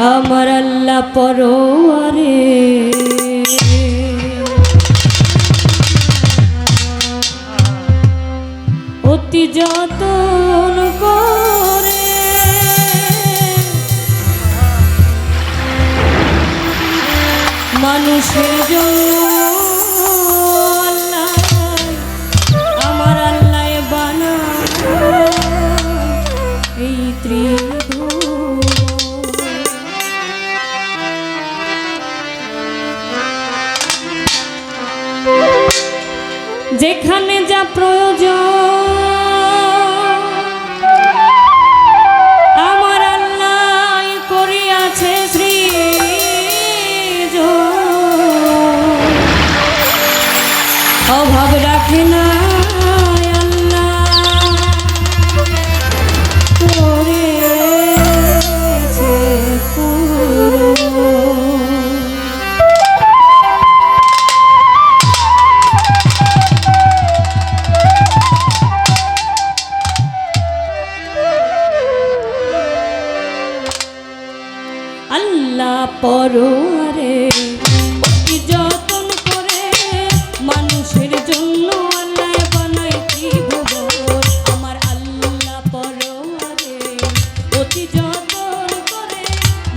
আমার আল্লাহ পরোয়ারে অতি যতন করে মানুষের জন্য আল্লাহ আমার আল্লাহ বানায় এই ত্রিভুবন। যেখানে যা প্রয়োজন আমার আল্লাহ করিয়াছে সৃজন, অভাব রাখে না আল্লাহ করেছে পূরণ। আল্লাহ পরোয়ারে অতি যতন করে মানুষের জন্য আল্লাহ বানায় ত্রিভুবন। আমার আল্লাহ পরোয়ারে অতি যতন করে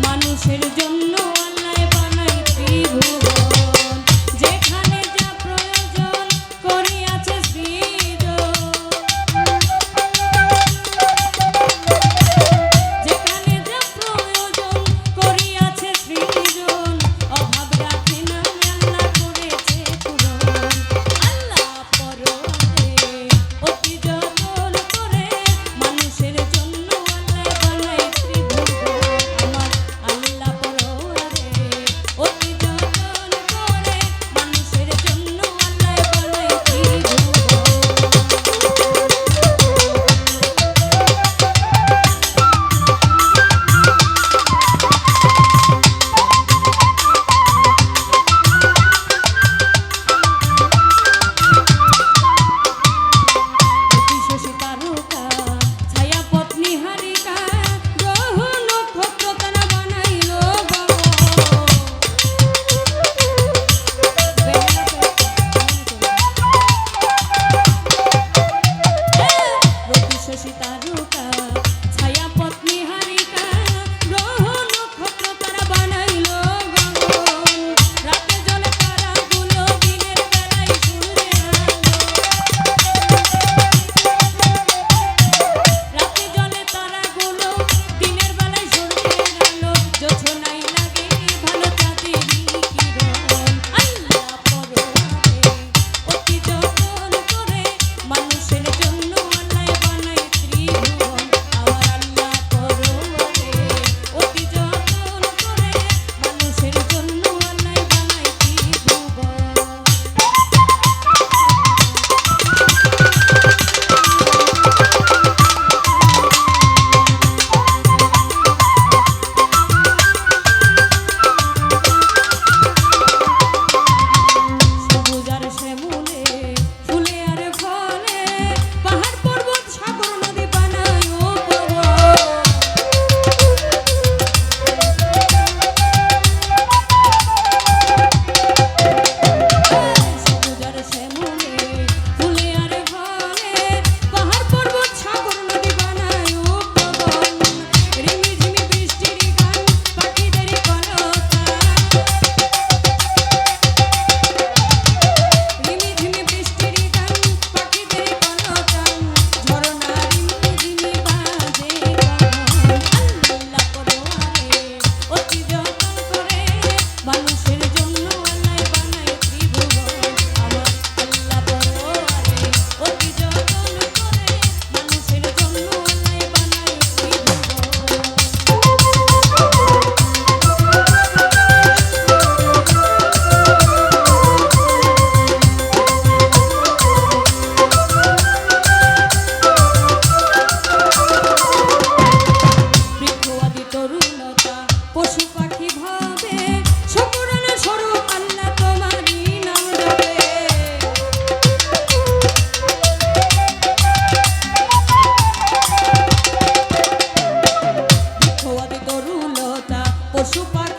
মানুষের জন্য আল্লাহ বানায় ত্রিভুবন। যেখানে যা প্রয়োজন করিয়াছে সৃজন, যেখানে যা প্রয়োজন করিয়াছে সৃজন, অভাব রাখে না আল্লাহ করেছে পূরণ। আল্লাহ পরোয়ারে অতি যতন করে মানুষের জন্য আল্লাহ বানায় ত্রিভুবন। আমার আল্লাহ পরোয়ারে অতি যতন করে মানুষের জন্য আল্লাহ বানায় ত্রিভুবন। শশী তারকা ছায়া পত্নী হারিকা গ্রহ নক্ষত্র তারা বানাইল রবি শশী তারকা ছায়া পত্নী হারিকা গ্রহ নক্ষত্র তারা বানাইল গগন। রাতে জলে তারাগুলো দিনের বেলায় সূর্যের আলো, রাতে জলে তারাগুলো দিনের বেলায় সূর্যের আলো, জোছনাই লাগে ভালো চাঁদেরই কিরণ। আল্লাহ পরোয়ারে অতি যতন করে মানুষের জন্য আল্লাহ বানায় ত্রিভুবন। আমার আল্লাহ পরোয়ারে অতি যতন করে মানুষের জন্য আল্লাহ বানায় ত্রিভুবন। সবুজ আর শ্যামলে ফুলে আর ফলে পাহাড় পর্বত সাগর নদী বানায় উপবন। সবুজ আর শ্যামলে ফুলে আর ফলে পাহাড় পর্বত সাগর নদী বানায় উপবন। রিমিঝিমি বৃষ্টির গান পাখিদের কলতান, রিমিঝিমি বৃষ্টির গান পাখিদের কলতান, ঝরনা রিমিঝিমি বাজে গান। আল্লাহ পরোয়ারে অতি যতন করে মানুষের জন্য আল্লাহ বানায় ত্রিভুবন। আমার আল্লাহ পরোয়ারে অতি যতন করে মানুষের জন্য আল্লাহ বানায় ত্রিভুবন। বৃক্ষ আদি তরুলতা পশু পাখি ভাবে শুকরানা স্বরূপ আল্লাহ তোমারই নাম জপে। বৃক্ষ আদি তরুলতা পশু পাখি